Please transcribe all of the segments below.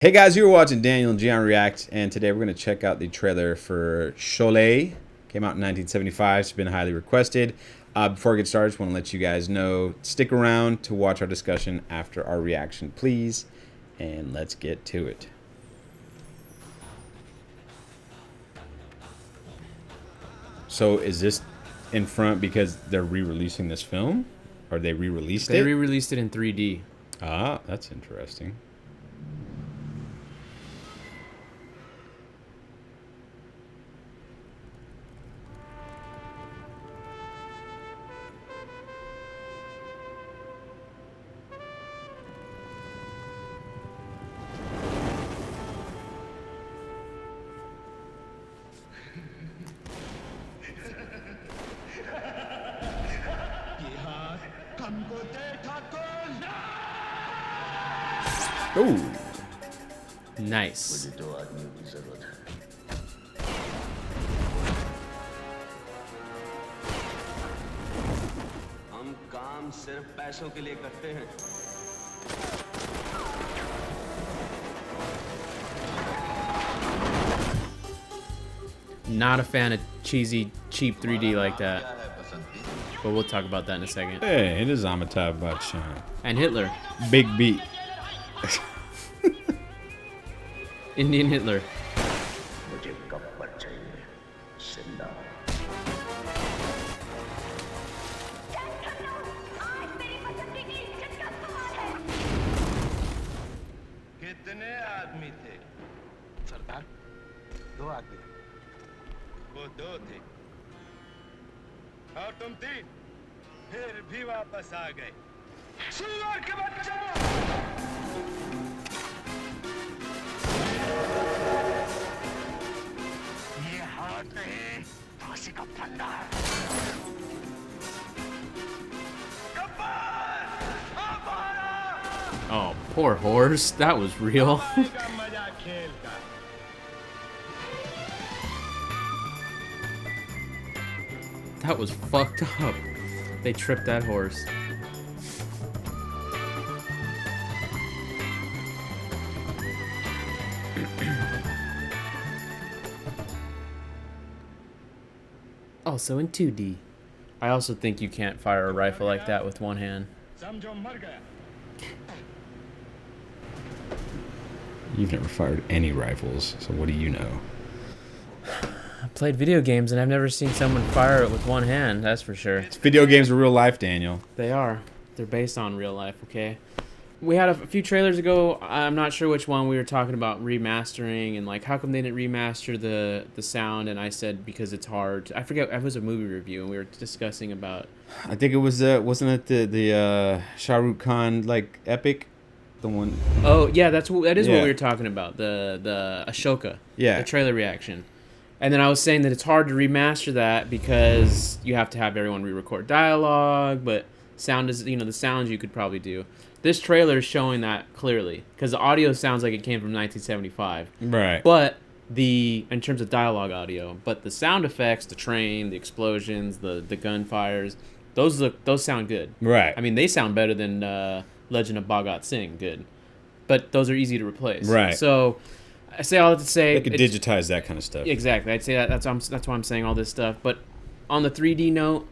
Hey guys, you were watching Daniel and Gian React, and today we're going to check out the trailer for Sholay. Came out in 1975, it's been highly requested. Before I get started, I just want to let you guys know, stick around to watch our discussion after our reaction, please. And let's get to it. So is this in front because they're re-releasing this film? Or they re-released it? They re-released it in 3D. Ah, that's interesting. Oh, nice. हम काम सिर्फ पैसों के लिए करते हैं। Not a fan of cheesy, cheap 3D like that. But we'll talk about that in a second. hey, it is Amitabh Bachchan. And Hitler. Big beat. Indian Hitler. कितने आदमी थे? सरदार, 2 आदमी। वो 2 थे। और तुम 3, फिर भी वापस आ गए। सुअर के बच्चे! ये हाथ नहीं, फांसी का फंदा है। Oh, poor horse. That was real. That was fucked up. They tripped that horse. Also in 2D. I also think you can't fire a rifle like that with one hand. You've never fired any rifles, so what do you know? I played video games and I've never seen someone fire it with one hand, that's for sure. It's video games are real life, Daniel. They are. They're based on real life, okay? We had a few trailers ago, I'm not sure which one, we were talking about remastering and like how come they didn't remaster the sound, and I said because it's hard. I forget, it was a movie review and we were discussing about... I think it was, wasn't it the Shah Rukh Khan, like, epic? The one... Oh, yeah, that is what Yeah. we were talking about, the Ashoka, Yeah. the trailer reaction. And then I was saying that it's hard to remaster that because you have to have everyone re-record dialogue, but sound is, the sounds you could probably do. This trailer is showing that clearly because the audio sounds like it came from 1975. Right. But in terms of dialogue audio, but the sound effects, the train, the explosions, the gunfires, those sound good. Right. I mean, they sound better than Legend of Bhagat Singh, good. But those are easy to replace. Right. So I say all that to say... They could digitize that kind of stuff. Exactly. I'd say that's why I'm saying all this stuff. But on the 3D note,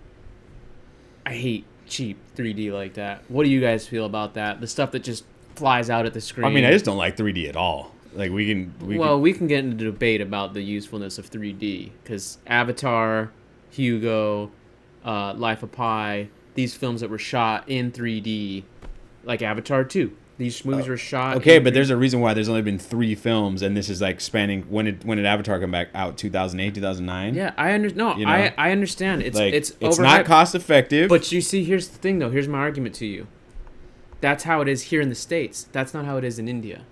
I hate cheap 3D like that. What do you guys feel about that? The stuff that just flies out at the screen. I mean, I just don't like 3D at all. Like, we can get into debate about the usefulness of 3D because Avatar, Hugo, Life of Pi, these films that were shot in 3D, like Avatar 2. These movies were shot. Okay, but there's a reason why there's only been 3 films, and this is like spanning. When did Avatar come back out? 2008, 2009. Yeah, I understand. No, I understand. It's like, it's not cost effective. But you see, here's the thing, though. Here's my argument to you. That's how it is here in the States. That's not how it is in India.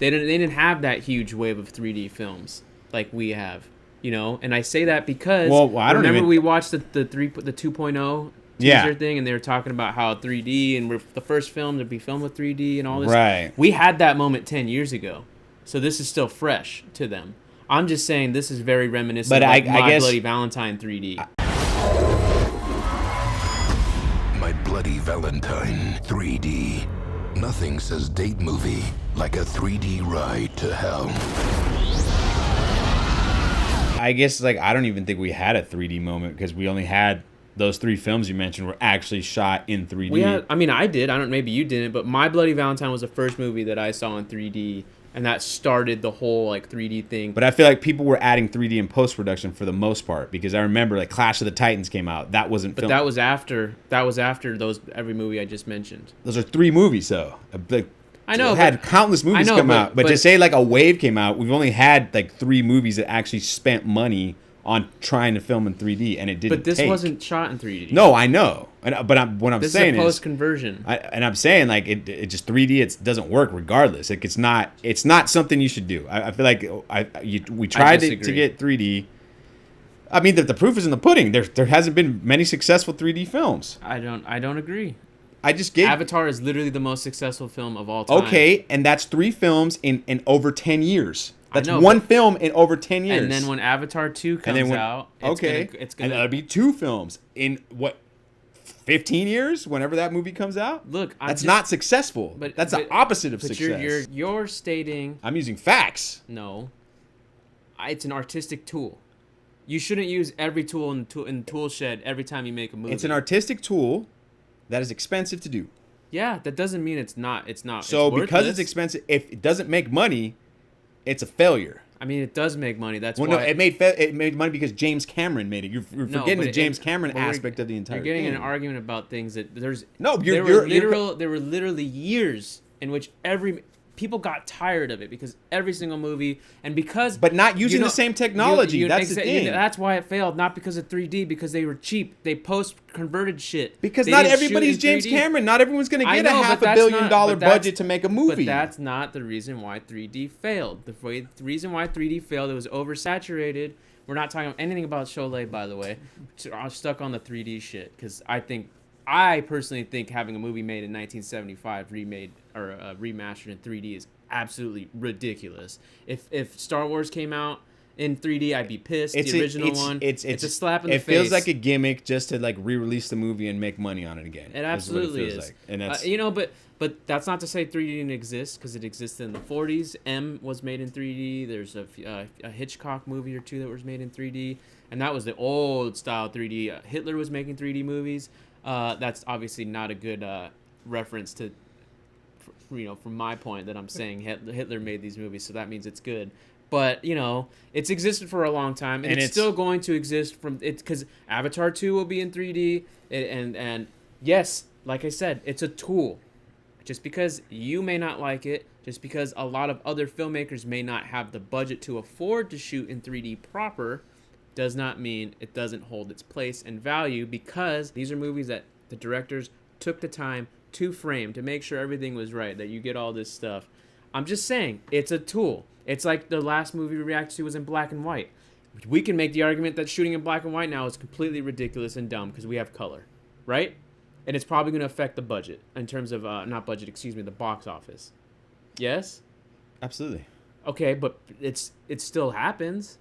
They didn't have that huge wave of 3D films like we have. And I say that because we watched the 2.0 teaser thing, and they were talking about how 3D and we're the first film to be filmed with 3D and all this. Right. We had that moment 10 years ago, so this is still fresh to them. I'm just saying this is very reminiscent of My Bloody Valentine 3D. My Bloody Valentine 3D. Nothing says date movie like a 3D ride to hell. I guess like I don't even think we had a 3D moment because we only had those 3 films you mentioned were actually shot in 3D. We had, I mean, I did. I don't. Maybe you didn't, but My Bloody Valentine was the first movie that I saw in 3D, and that started the whole like 3D thing. But I feel like people were adding 3D in post production for the most part because I remember like Clash of the Titans came out. That wasn't. But that was after. That was after those every movie I just mentioned. Those are 3 movies though. Like, I know. Had countless movies come out, but to say like a wave came out, we've only had like 3 movies that actually spent money on trying to film in 3D, and it didn't. But this wasn't shot in 3D. No, I know, what I'm this saying is a post conversion. I'm saying like it just 3D. It doesn't work regardless. Like it's not something you should do. I feel like we tried to get 3D. I mean, the proof is in the pudding. There hasn't been many successful 3D films. I don't agree. I just gave Avatar is literally the most successful film of all time. Okay, and that's 3 films in over 10 years. That's know, one film in over 10 years. And then when Avatar 2 comes out, it's gonna and that'll be 2 films in what 15 years whenever that movie comes out. Look, that's not successful. But that's the opposite of success. You're stating I'm using facts. No. It's an artistic tool. You shouldn't use every tool in the tool shed every time you make a movie. It's an artistic tool that is expensive to do. Yeah, that doesn't mean it's not. So because it's expensive, if it doesn't make money, it's a failure. I mean, it does make money. That's why. No, it made money because James Cameron made it. You're forgetting the James Cameron aspect of the entire thing. You're getting an argument about things that there were literally years in which people got tired of it because every single movie but not using the same technology. That's the thing. That's why it failed, not because of 3D, because they were cheap. They post-converted shit. Because not everybody's James Cameron. Not everyone's going to get a $500 million budget to make a movie. But that's not the reason why 3D failed. The reason why 3D failed, it was oversaturated. We're not talking anything about Sholay, by the way. I'm stuck on the 3D shit because I personally think having a movie made in 1975 remastered in 3D is absolutely ridiculous. If Star Wars came out in 3D, I'd be pissed. The original one, it's a slap in the face. It feels like a gimmick just to like re-release the movie and make money on it again. It absolutely is. Like. And that's but that's not to say 3D didn't exist because it existed in the 40s. M was made in 3D. There's a Hitchcock movie or 2 that was made in 3D, and that was the old style 3D. Hitler was making 3D movies. That's obviously not a good reference to, from my point that I'm saying Hitler made these movies, so that means it's good. But it's existed for a long time, and it's still going to exist because Avatar 2 will be in 3D, and yes, like I said, it's a tool. Just because you may not like it, just because a lot of other filmmakers may not have the budget to afford to shoot in 3D proper, does not mean it doesn't hold its place and value, because these are movies that the directors took the time to frame to make sure everything was right, that you get all this stuff. I'm just saying, it's a tool. It's like the last movie we reacted to was in black and white. We can make the argument that shooting in black and white now is completely ridiculous and dumb because we have color, right? And it's probably going to affect the budget in terms of, the box office. Yes? Absolutely. Okay, but it still happens.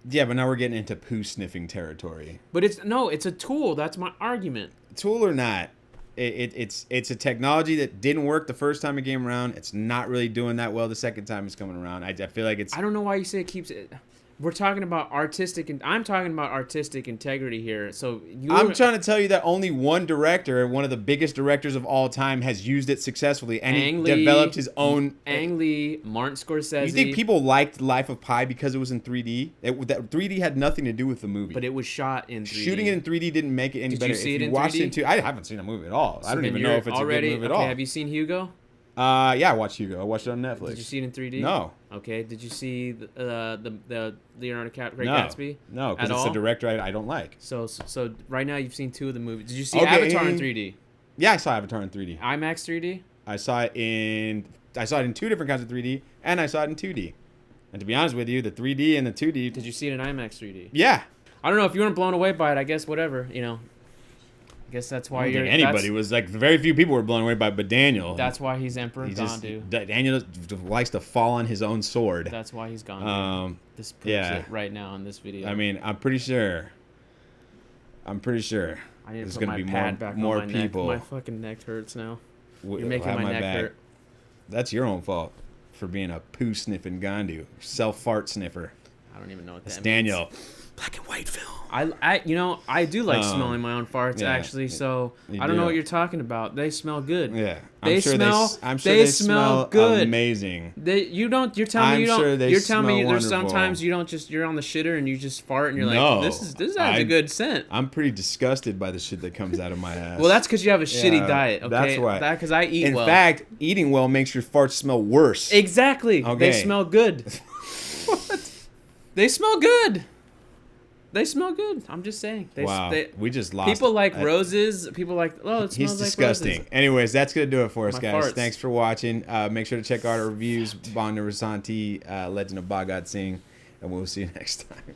Yeah, but now we're getting into poo sniffing territory. But it's a tool. That's my argument. Tool or not, it's a technology that didn't work the first time it came around. It's not really doing that well the second time it's coming around. I feel like it's. I don't know why you say it keeps it. We're talking about artistic, and I'm talking about artistic integrity here. So I'm trying to tell you that only one director, one of the biggest directors of all time, has used it successfully, and he developed his own. Ang Lee, Martin Scorsese. You think people liked Life of Pi because it was in 3D? That 3D had nothing to do with the movie. But it was shot in 3D. Shooting it in 3D didn't make it any better. Did you see it in 3D? Watched it in 2D, I haven't seen the movie at all. So I don't even know if it's a good movie at all. Have you seen Hugo? Yeah, I watched Hugo. I watched it on Netflix. Did you see it in 3D? No. Okay. Did you see the Leonardo Great Gatsby? No, because it's a director I don't like. So right now you've seen 2 of the movies. Did you see Avatar in 3D? Yeah, I saw Avatar in 3D. IMAX 3D? I saw it in 2 different kinds of 3D, and I saw it in 2D. And to be honest with you, the 3D and the 2D. Did you see it in IMAX 3D? Yeah. I don't know if you weren't blown away by it. I guess whatever. I guess that's why anybody was like, very few people were blown away by it, but Daniel. That's why he's Emperor Gandu. Daniel likes to fall on his own sword. That's why he's Gandu. This proves it right now in this video. I mean, I'm pretty sure. I need to there's put going to be pad back more on my people. Neck. My fucking neck hurts now. You're making my neck hurt. That's your own fault for being a poo sniffing gandu, self fart sniffer. I don't even know what That's that Daniel. means. Black and white film. I do like smelling my own farts actually. So I don't know what you're talking about. They smell good. Yeah, I'm sure they smell good. Amazing. You're telling me you don't. Sure You're telling me smell there's wonderful. sometimes you don't just you're on the shitter and you just fart and you're No, like this has a good scent. I'm pretty disgusted by the shit that comes out of my ass. Well, that's because you have a shitty diet. Okay, that's why. Because I eat well. In fact, eating well makes your farts smell worse. Exactly. Okay. They smell good. What? They smell good. They smell good. I'm just saying. We just lost. People like roses. People like, it smells He's like disgusting. roses. Anyways, that's going to do it for us, My guys. farts. Thanks for watching. Make sure to check out our reviews, Bond Rasanti, Legend of Bhagat Singh, and we'll see you next time.